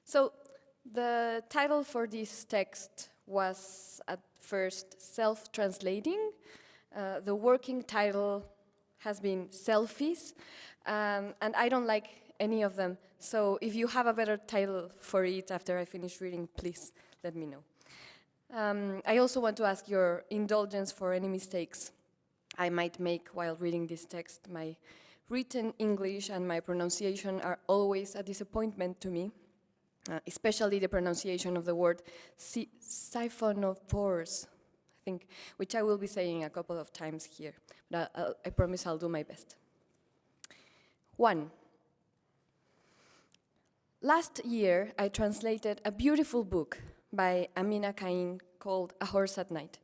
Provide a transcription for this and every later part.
So the title for this text was at first self-translating. The working title has been selfies, and I don't like any of them. So if you have a better title for it after I finish reading, please let me know. I also want to ask your indulgence for any mistakes I might make while reading this text. My written English and my pronunciation are always a disappointment to me, especially the pronunciation of the word siphon of pores, I think, which I will be saying a couple of times here, but I promise I'll do my best. 1. Last year, I translated a beautiful book by Amina Cain called A Horse at Night.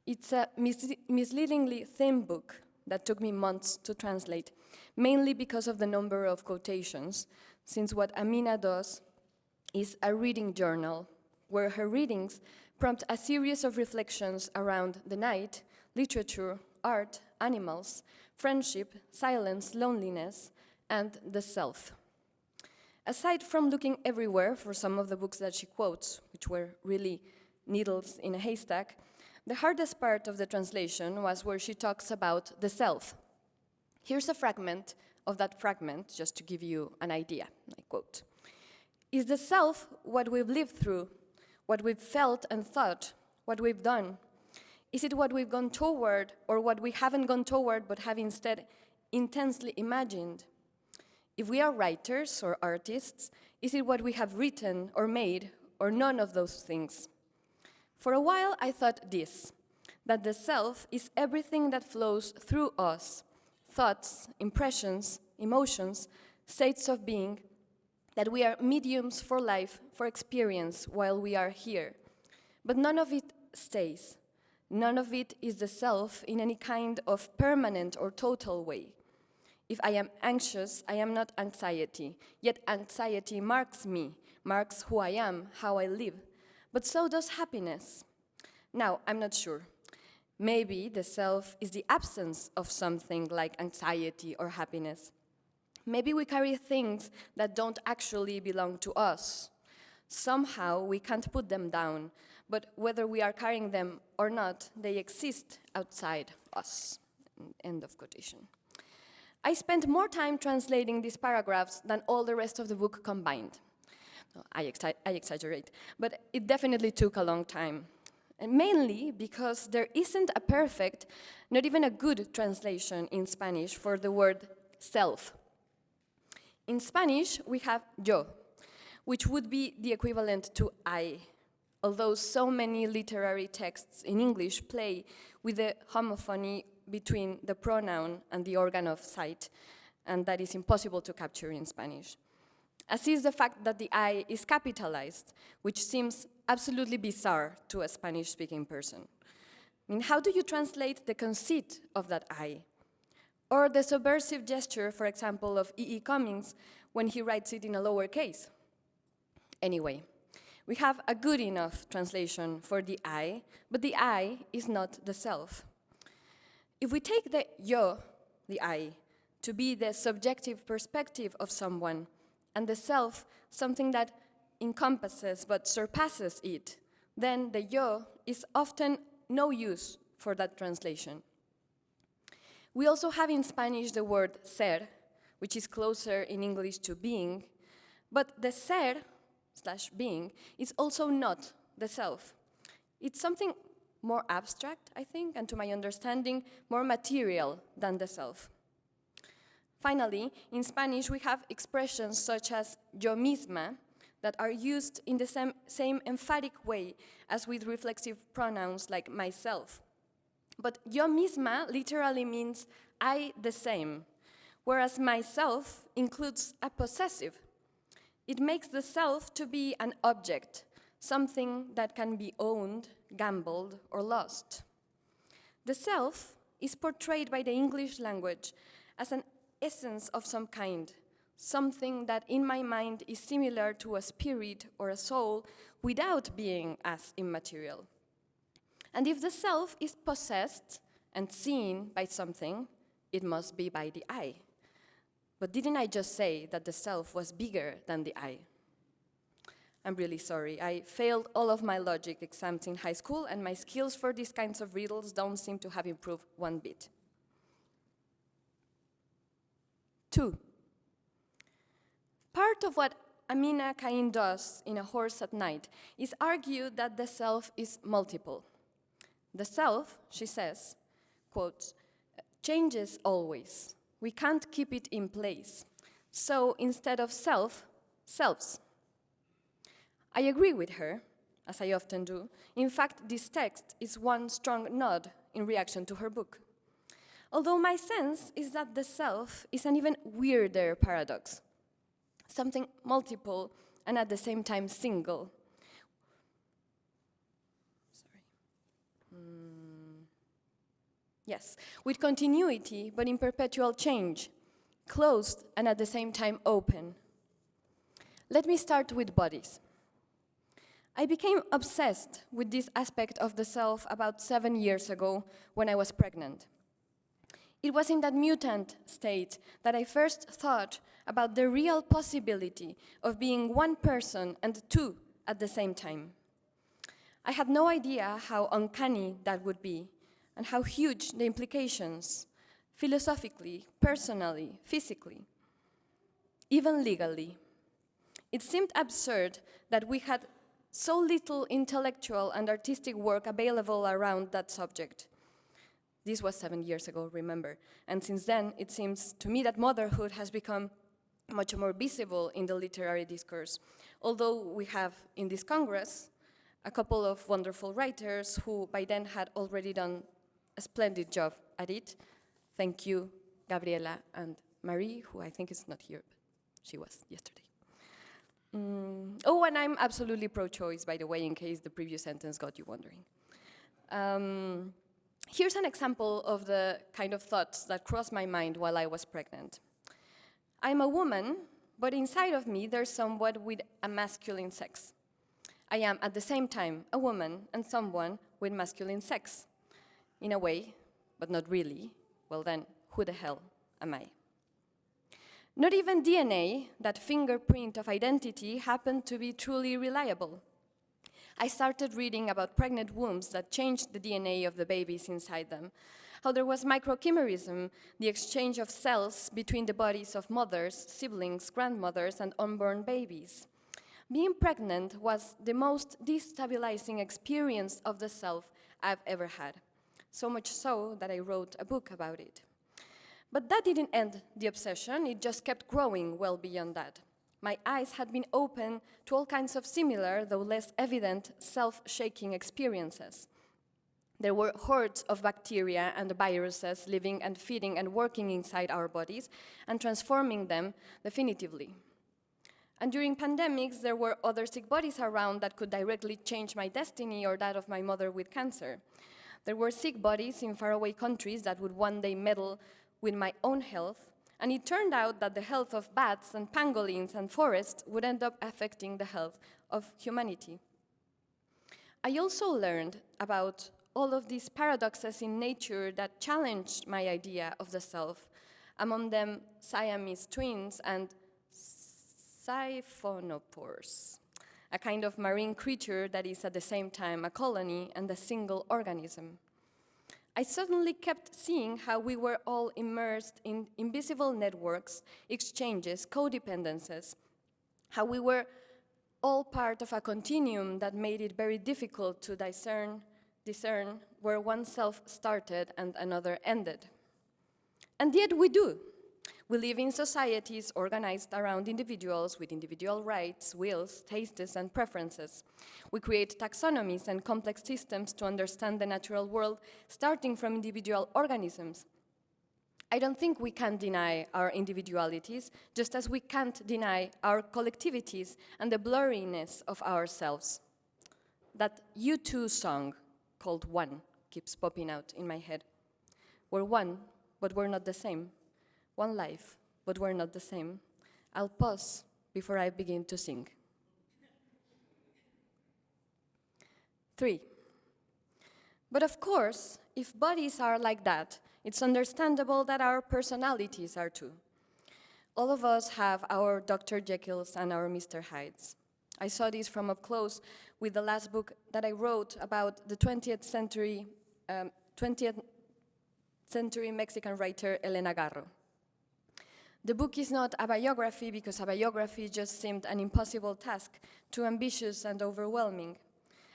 It's a misleadingly thin book that took me months to translate, mainly because of the number of quotations, since what Amina does is a reading journal, where her readings prompt a series of reflections around the night, literature, art, animals, friendship, silence, loneliness, and the self. Aside from looking everywhere for some of the books that she quotes, which were really needles in a haystack, the hardest part of the translation was where she talks about the self. Here's a fragment of that fragment, just to give you an idea. I quote, "Is the self what we've lived through, what we've felt and thought, what we've done? Is it what we've gone toward or what we haven't gone toward but have instead intensely imagined? If we are writers or artists, is it what we have written or made or none of those things? For a while I thought this, that the self is everything that flows through us, thoughts, impressions, emotions, states of being, that we are mediums for life, for experience while we are here. But none of it stays. None of it is the self in any kind of permanent or total way. If I am anxious, I am not anxiety, yet anxiety marks me, marks who I am, how I live. But so does happiness. Now, I'm not sure. Maybe the self is the absence of something like anxiety or happiness. Maybe we carry things that don't actually belong to us. Somehow we can't put them down, but whether we are carrying them or not, they exist outside us." End of quotation. I spent more time translating these paragraphs than all the rest of the book combined. I exaggerate, but it definitely took a long time. And mainly because there isn't a perfect, not even a good translation in Spanish for the word self. In Spanish, we have yo, which would be the equivalent to I, although so many literary texts in English play with the homophony between the pronoun and the organ of sight, and that is impossible to capture in Spanish. As is the fact that the I is capitalized, which seems absolutely bizarre to a Spanish-speaking person. I mean, how do you translate the conceit of that I? Or the subversive gesture, for example, of E.E. Cummings when he writes it in a lower case? Anyway, we have a good enough translation for the I, but the I is not the self. If we take the yo, the I, to be the subjective perspective of someone, and the self something that encompasses but surpasses it, then the yo is often no use for that translation. We also have in Spanish the word ser, which is closer in English to being, but the ser/being is also not the self. It's something more abstract, I think, and to my understanding, more material than the self. Finally, in Spanish, we have expressions such as yo misma that are used in the same emphatic way as with reflexive pronouns like myself. But yo misma literally means I the same, whereas myself includes a possessive. It makes the self to be an object, something that can be owned, gambled, or lost. The self is portrayed by the English language as an essence of some kind, something that in my mind is similar to a spirit or a soul without being as immaterial. And if the self is possessed and seen by something, it must be by the I. But didn't I just say that the self was bigger than the I? I'm really sorry. I failed all of my logic exams in high school, and my skills for these kinds of riddles don't seem to have improved one bit. 2. Part of what Amina Cain does in A Horse at Night is argue that the self is multiple. The self, she says, quote, changes always. We can't keep it in place. So instead of self, selves. I agree with her, as I often do. In fact, this text is one strong nod in reaction to her book. Although my sense is that the self is an even weirder paradox, something multiple and at the same time single. Yes, with continuity, but in perpetual change, closed and at the same time open. Let me start with bodies. I became obsessed with this aspect of the self about 7 years ago when I was pregnant. It was in that mutant state that I first thought about the real possibility of being one person and two at the same time. I had no idea how uncanny that would be and how huge the implications, philosophically, personally, physically, even legally. It seemed absurd that we had so little intellectual and artistic work available around that subject. This was 7 years ago, remember, and since then it seems to me that motherhood has become much more visible in the literary discourse, although we have in this Congress a couple of wonderful writers who by then had already done a splendid job at it. Thank you, Gabriela and Marie, who I think is not here, but she was yesterday. Oh, and I'm absolutely pro-choice, by the way, in case the previous sentence got you wondering. Here's an example of the kind of thoughts that crossed my mind while I was pregnant. I'm a woman, but inside of me there's someone with a masculine sex. I am at the same time a woman and someone with masculine sex. In a way, but not really. Well then, who the hell am I? Not even DNA, that fingerprint of identity, happened to be truly reliable. I started reading about pregnant wombs that changed the DNA of the babies inside them, how there was microchimerism, the exchange of cells between the bodies of mothers, siblings, grandmothers, and unborn babies. Being pregnant was the most destabilizing experience of the self I've ever had, so much so that I wrote a book about it. But that didn't end the obsession, it just kept growing well beyond that. My eyes had been open to all kinds of similar, though less evident, self-shaking experiences. There were hordes of bacteria and viruses living and feeding and working inside our bodies and transforming them definitively. And during pandemics, there were other sick bodies around that could directly change my destiny or that of my mother with cancer. There were sick bodies in faraway countries that would one day meddle with my own health, and it turned out that the health of bats and pangolins and forests would end up affecting the health of humanity. I also learned about all of these paradoxes in nature that challenged my idea of the self, among them Siamese twins and siphonopores, a kind of marine creature that is at the same time a colony and a single organism. I suddenly kept seeing how we were all immersed in invisible networks, exchanges, codependencies, how we were all part of a continuum that made it very difficult to discern where one self started and another ended. And yet we do. We live in societies organized around individuals with individual rights, wills, tastes, and preferences. We create taxonomies and complex systems to understand the natural world, starting from individual organisms. I don't think we can deny our individualities, just as we can't deny our collectivities and the blurriness of ourselves. That U2 song, called One, keeps popping out in my head. We're one, but we're not the same. One life, but we're not the same. I'll pause before I begin to sing. 3. But of course, if bodies are like that, it's understandable that our personalities are too. All of us have our Dr. Jekylls and our Mr. Hydes. I saw this from up close with the last book that I wrote about the 20th century Mexican writer Elena Garro. The book is not a biography because a biography just seemed an impossible task, too ambitious and overwhelming.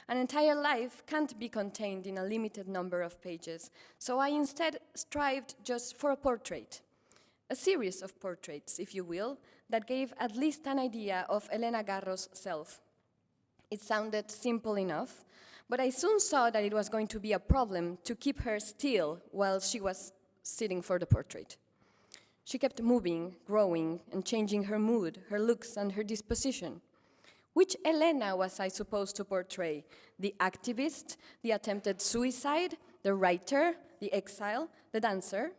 An entire life can't be contained in a limited number of pages, so I instead strived just for a portrait, a series of portraits, if you will, that gave at least an idea of Elena Garro's self. It sounded simple enough, but I soon saw that it was going to be a problem to keep her still while she was sitting for the portrait. She kept moving, growing, and changing her mood, her looks, and her disposition. Which Elena was I supposed to portray? The activist, the attempted suicide, the writer, the exile, the dancer?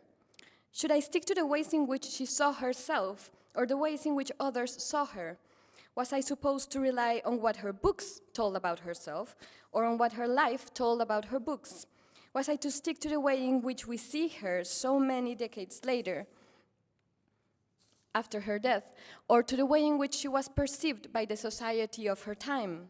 Should I stick to the ways in which she saw herself, or the ways in which others saw her? Was I supposed to rely on what her books told about herself, or on what her life told about her books? Was I to stick to the way in which we see her so many decades later, after her death, or to the way in which she was perceived by the society of her time?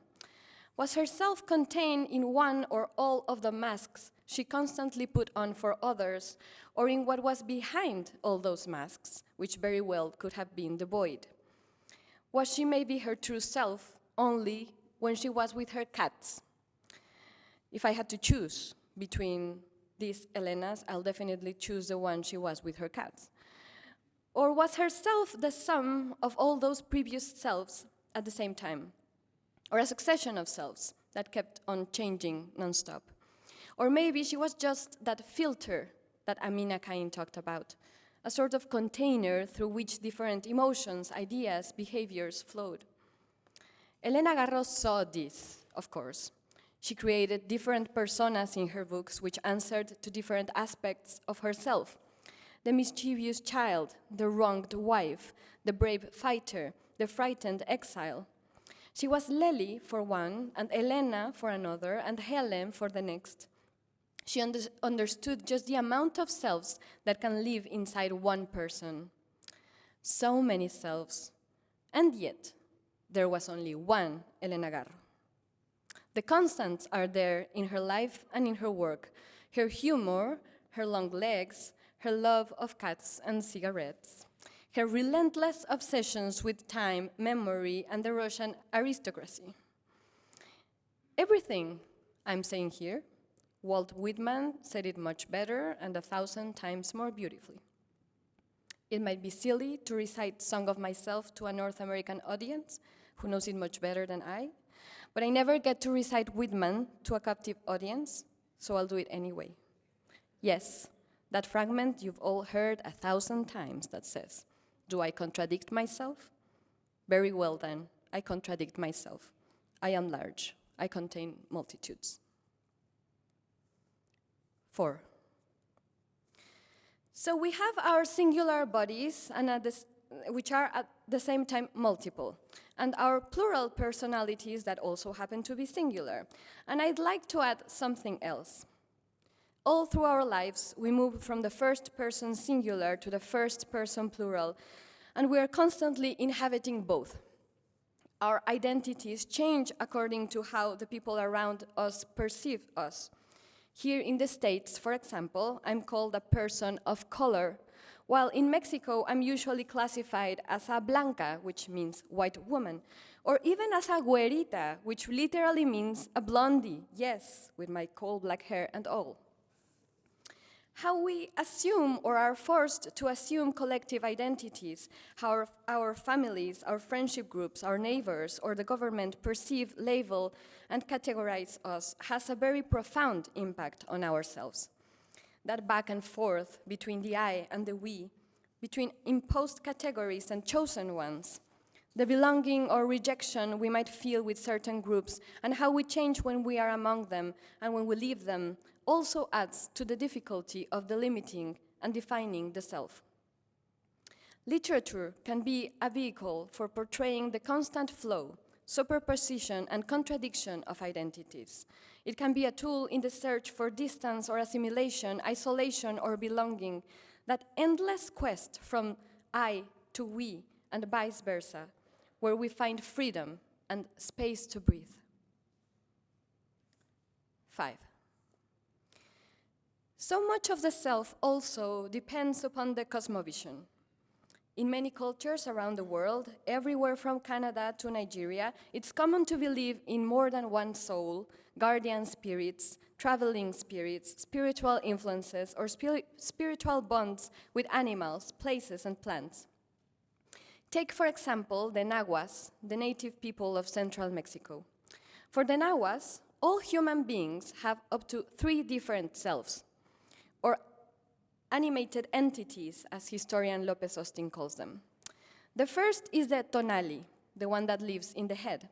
Was herself contained in one or all of the masks she constantly put on for others, or in what was behind all those masks, which very well could have been the void? Was she maybe her true self only when she was with her cats? If I had to choose between these Elenas, I'll definitely choose the one she was with her cats. Or was herself the sum of all those previous selves at the same time? Or a succession of selves that kept on changing nonstop? Or maybe she was just that filter that Amina Cain talked about, a sort of container through which different emotions, ideas, behaviors flowed. Elena Garro saw this, of course. She created different personas in her books which answered to different aspects of herself. The mischievous child, the wronged wife, the brave fighter, the frightened exile. She was Lely for one, and Elena for another, and Helen for the next. She understood just the amount of selves that can live inside one person. So many selves, and yet there was only one Elena Garro. The constants are there in her life and in her work, her humor, her long legs, her love of cats and cigarettes, her relentless obsessions with time, memory, and the Russian aristocracy. Everything I'm saying here, Walt Whitman said it much better and 1,000 times more beautifully. It might be silly to recite Song of Myself to a North American audience who knows it much better than I, but I never get to recite Whitman to a captive audience, so I'll do it anyway. Yes, that fragment you've all heard 1,000 times that says, "Do I contradict myself?" Very well then, I contradict myself. I am large. I contain multitudes. 4. So we have our singular bodies, which are at the same time multiple, and our plural personalities that also happen to be singular. And I'd like to add something else. All through our lives, we move from the first person singular to the first person plural, and we are constantly inhabiting both. Our identities change according to how the people around us perceive us. Here in the States, for example, I'm called a person of color, while in Mexico, I'm usually classified as a blanca, which means white woman, or even as a güerita, which literally means a blondie, yes, with my coal black hair and all. How we assume or are forced to assume collective identities, how our families, our friendship groups, our neighbors, or the government perceive, label, and categorize us has a very profound impact on ourselves. That back and forth between the I and the we, between imposed categories and chosen ones, the belonging or rejection we might feel with certain groups, and how we change when we are among them and when we leave them, also adds to the difficulty of delimiting and defining the self. Literature can be a vehicle for portraying the constant flow, superposition, and contradiction of identities. It can be a tool in the search for distance or assimilation, isolation or belonging, that endless quest from I to we and vice versa, where we find freedom and space to breathe. 5. So much of the self also depends upon the cosmovision. In many cultures around the world, everywhere from Canada to Nigeria, it's common to believe in more than one soul, guardian spirits, traveling spirits, spiritual influences, or spiritual bonds with animals, places, and plants. Take, for example, the Nahuas, the native people of central Mexico. For the Nahuas, all human beings have up to 3 different selves, or animated entities, as historian López Austin calls them. The first is the tonali, the one that lives in the head.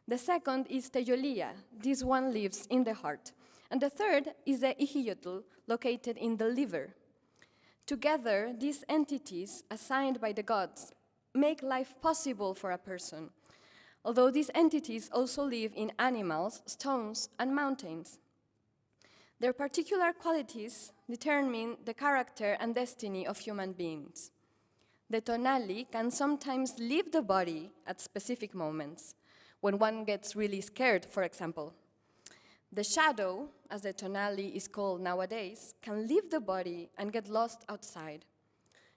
The second is Teyolia, this one lives in the heart. And the third is the Ijiyotl, located in the liver. Together, these entities, assigned by the gods, make life possible for a person, although these entities also live in animals, stones, and mountains. Their particular qualities determine the character and destiny of human beings. The tonali can sometimes leave the body at specific moments, when one gets really scared, for example. The shadow, as the tonali is called nowadays, can leave the body and get lost outside.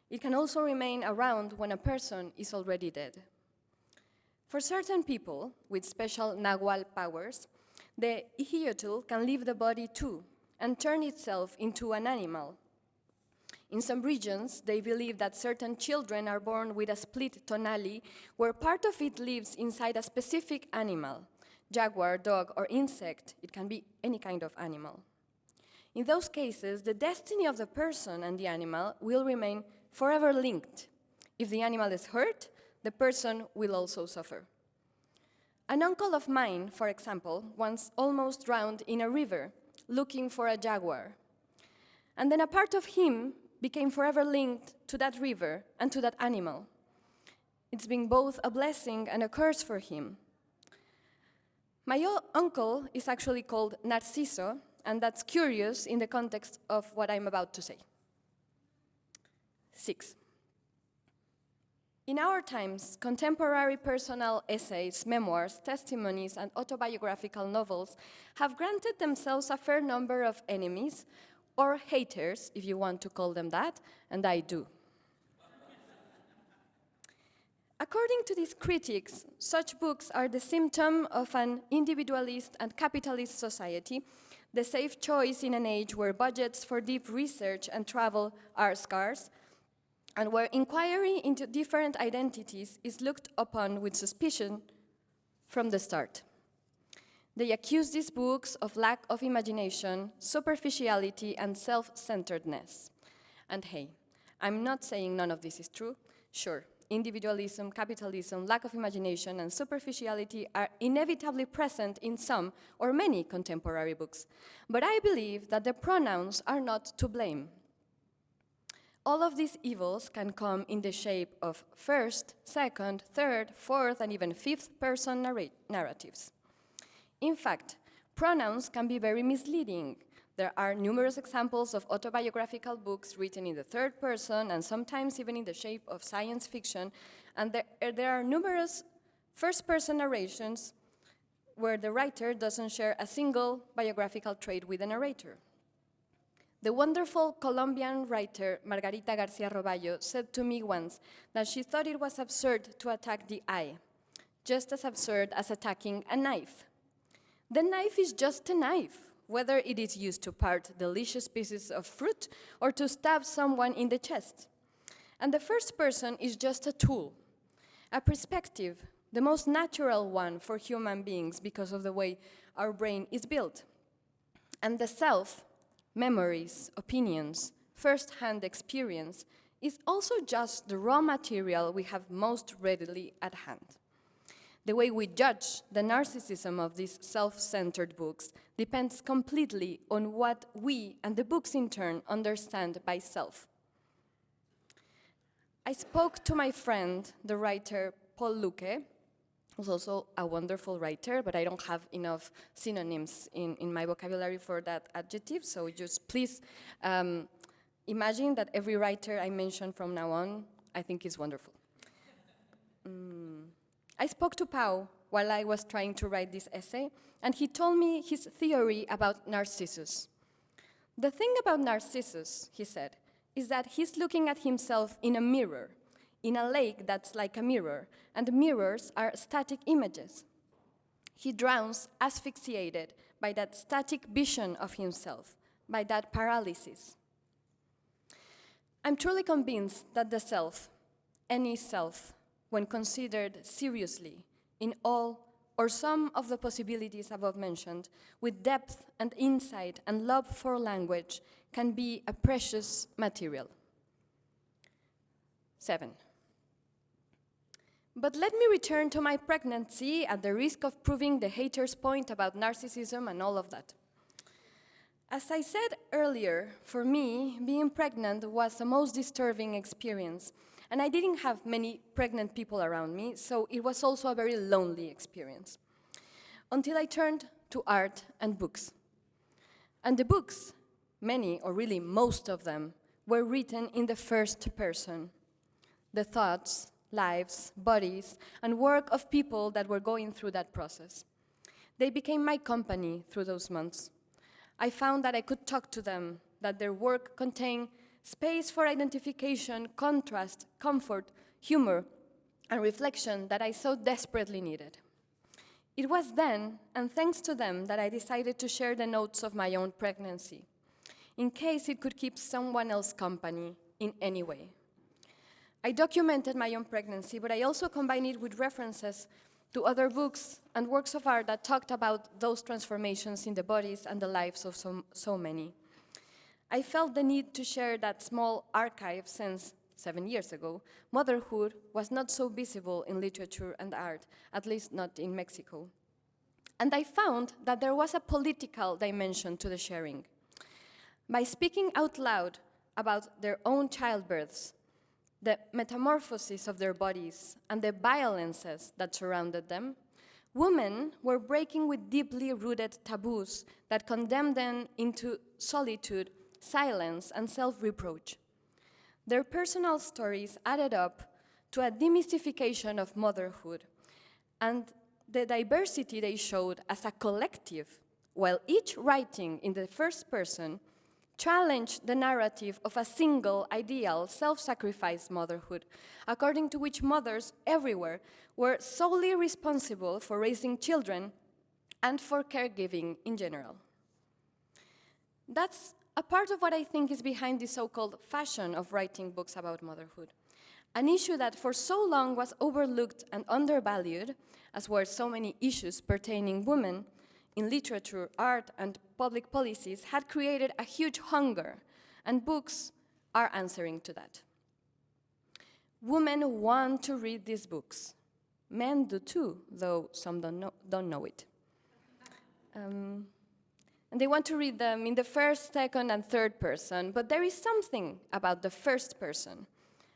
It can also remain around when a person is already dead. For certain people with special Nahual powers, the Ijiyotl can leave the body too and turn itself into an animal. In some regions, they believe that certain children are born with a split tonali where part of it lives inside a specific animal, jaguar, dog, or insect. It can be any kind of animal. In those cases, the destiny of the person and the animal will remain forever linked. If the animal is hurt, the person will also suffer. An uncle of mine, for example, once almost drowned in a river looking for a jaguar. And then a part of him became forever linked to that river and to that animal. It's been both a blessing and a curse for him. My uncle is actually called Narciso, and that's curious in the context of what I'm about to say. 6. In our times, contemporary personal essays, memoirs, testimonies, and autobiographical novels have granted themselves a fair number of enemies, or haters, if you want to call them that, and I do. According to these critics, such books are the symptom of an individualist and capitalist society, the safe choice in an age where budgets for deep research and travel are scarce, and where inquiry into different identities is looked upon with suspicion from the start. They accuse these books of lack of imagination, superficiality, and self-centeredness. And hey, I'm not saying none of this is true. Sure, individualism, capitalism, lack of imagination, and superficiality are inevitably present in some or many contemporary books. But I believe that the pronouns are not to blame. All of these evils can come in the shape of first, second, third, fourth, and even fifth-person narratives. In fact, pronouns can be very misleading. There are numerous examples of autobiographical books written in the third person and sometimes even in the shape of science fiction, and there are numerous first-person narrations where the writer doesn't share a single biographical trait with the narrator. The wonderful Colombian writer Margarita García Roballo said to me once that she thought it was absurd to attack the eye, just as absurd as attacking a knife. The knife is just a knife, whether it is used to part delicious pieces of fruit or to stab someone in the chest. And the first person is just a tool, a perspective, the most natural one for human beings because of the way our brain is built. And the self, memories, opinions, first-hand experience, is also just the raw material we have most readily at hand. The way we judge the narcissism of these self-centered books depends completely on what we and the books in turn understand by self. I spoke to my friend, the writer Paul Luque, who's also a wonderful writer, but I don't have enough synonyms in my vocabulary for that adjective, so just please imagine that every writer I mention from now on, I think is wonderful. I spoke to Pau while I was trying to write this essay, and he told me his theory about Narcissus. The thing about Narcissus, he said, is that he's looking at himself in a mirror, in a lake that's like a mirror, and mirrors are static images. He drowns asphyxiated by that static vision of himself, by that paralysis. I'm truly convinced that the self, any self, when considered seriously in all or some of the possibilities above mentioned, with depth and insight and love for language, can be a precious material. 7. But let me return to my pregnancy at the risk of proving the hater's point about narcissism and all of that. As I said earlier, for me, being pregnant was the most disturbing experience, and I didn't have many pregnant people around me, so it was also a very lonely experience. Until I turned to art and books. And the books, many, or really most of them, were written in the first person. The thoughts, lives, bodies, and work of people that were going through that process. They became my company through those months. I found that I could talk to them, that their work contained space for identification, contrast, comfort, humor, and reflection that I so desperately needed. It was then, and thanks to them, that I decided to share the notes of my own pregnancy, in case it could keep someone else company in any way. I documented my own pregnancy, but I also combined it with references to other books and works of art that talked about those transformations in the bodies and the lives of so many. I felt the need to share that small archive since 7 years ago, motherhood was not so visible in literature and art, at least not in Mexico. And I found that there was a political dimension to the sharing. By speaking out loud about their own childbirths, the metamorphosis of their bodies, and the violences that surrounded them, women were breaking with deeply rooted taboos that condemned them into solitude, silence, and self-reproach. Their personal stories added up to a demystification of motherhood, and the diversity they showed as a collective, while each writing in the first person, challenged the narrative of a single, ideal, self-sacrifice motherhood, according to which mothers everywhere were solely responsible for raising children and for caregiving in general. That's a part of what I think is behind the so-called fashion of writing books about motherhood, an issue that for so long was overlooked and undervalued, as were so many issues pertaining women, in literature, art, and public policies had created a huge hunger, and books are answering to that. Women want to read these books. Men do too, though some don't know it. And they want to read them in the first, second, and third person, but there is something about the first person,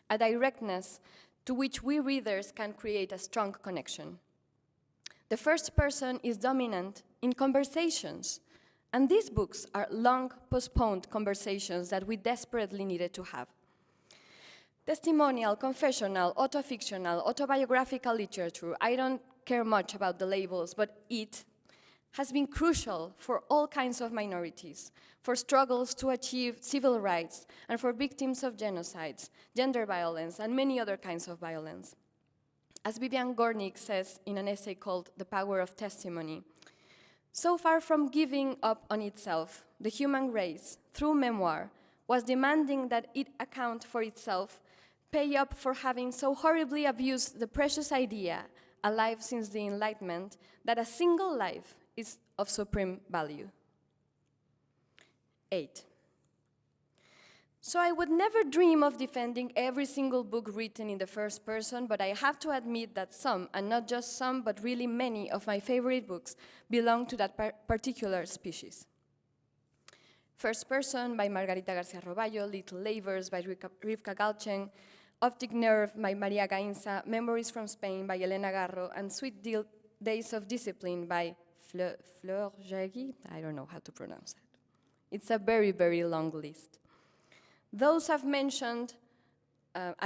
a directness to which we readers can create a strong connection. The first person is dominant in conversations, and these books are long postponed conversations that we desperately needed to have. Testimonial, confessional, autofictional, autobiographical literature, I don't care much about the labels, but it has been crucial for all kinds of minorities, for struggles to achieve civil rights, and for victims of genocides, gender violence, and many other kinds of violence. As Vivian Gornick says in an essay called The Power of Testimony, so far from giving up on itself, the human race, through memoir, was demanding that it account for itself, pay up for having so horribly abused the precious idea, alive since the Enlightenment, that a single life is of supreme value. 8. So I would never dream of defending every single book written in the first person, but I have to admit that some, and not just some, but really many of my favorite books belong to that particular species. First Person by Margarita García Roballo, Little Labors by Rivka Galchen, Optic Nerve by Maria Gainza, Memories from Spain by Elena Garro, and Sweet Days of Discipline by Fleur Jaegui. I don't know how to pronounce it. It's a very, very long list. Those I've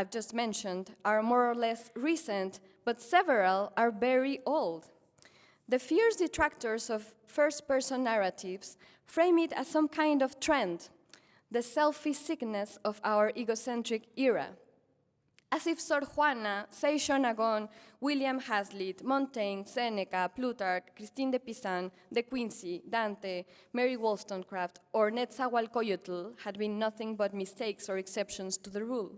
just mentioned, are more or less recent, but several are very old. The fierce detractors of first-person narratives frame it as some kind of trend, the selfie sickness of our egocentric era, as if Sor Juana, Seixon Agon, William Hazlitt, Montaigne, Seneca, Plutarch, Christine de Pizan, De Quincey, Dante, Mary Wollstonecraft, or Netzahualcoyotl had been nothing but mistakes or exceptions to the rule.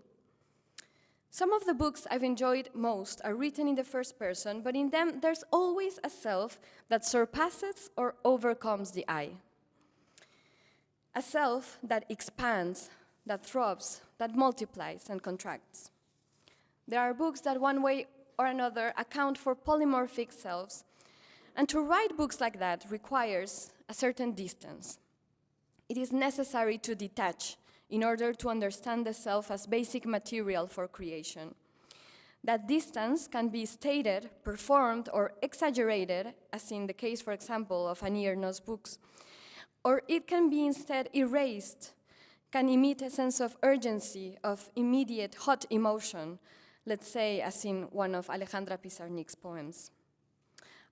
Some of the books I've enjoyed most are written in the first person, but in them there's always a self that surpasses or overcomes the I. A self that expands, that throbs, that multiplies and contracts. There are books that one way or another account for polymorphic selves, and to write books like that requires a certain distance. It is necessary to detach in order to understand the self as basic material for creation. That distance can be stated, performed, or exaggerated, as in the case, for example, of Annie Ernaux's books, or it can be instead erased, can emit a sense of urgency, of immediate hot emotion, let's say as in one of Alejandra Pizarnik's poems.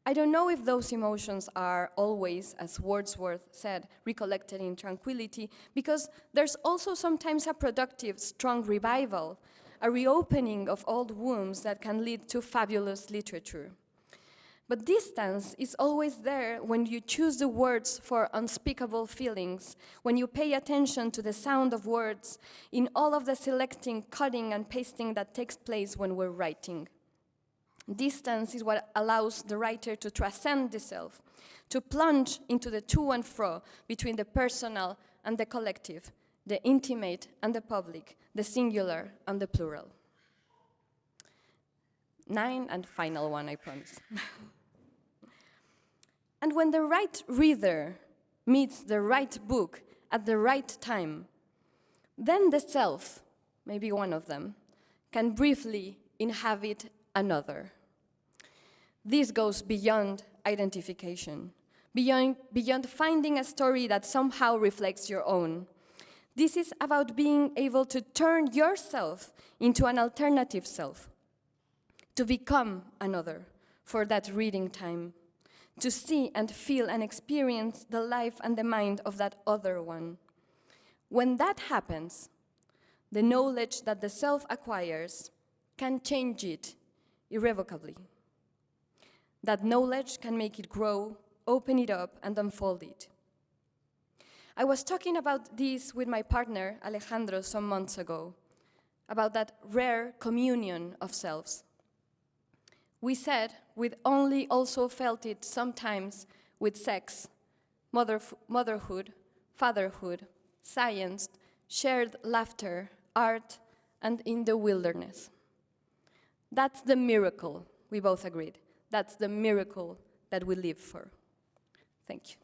I don't know if those emotions are always, as Wordsworth said, recollected in tranquility, because there's also sometimes a productive, strong revival, a reopening of old wounds that can lead to fabulous literature. But distance is always there when you choose the words for unspeakable feelings, when you pay attention to the sound of words in all of the selecting, cutting, and pasting that takes place when we're writing. Distance is what allows the writer to transcend the self, to plunge into the to and fro between the personal and the collective, the intimate and the public, the singular and the plural. 9 and final one, I promise. And when the right reader meets the right book at the right time, then the self, maybe one of them, can briefly inhabit another. This goes beyond identification, beyond finding a story that somehow reflects your own. This is about being able to turn yourself into an alternative self, to become another for that reading time, to see and feel and experience the life and the mind of that other one. When that happens, the knowledge that the self acquires can change it irrevocably. That knowledge can make it grow, open it up, and unfold it. I was talking about this with my partner, Alejandro, some months ago, about that rare communion of selves. We said we'd only also felt it sometimes with sex, motherhood, fatherhood, science, shared laughter, art, and in the wilderness. That's the miracle, we both agreed. That's the miracle that we live for. Thank you.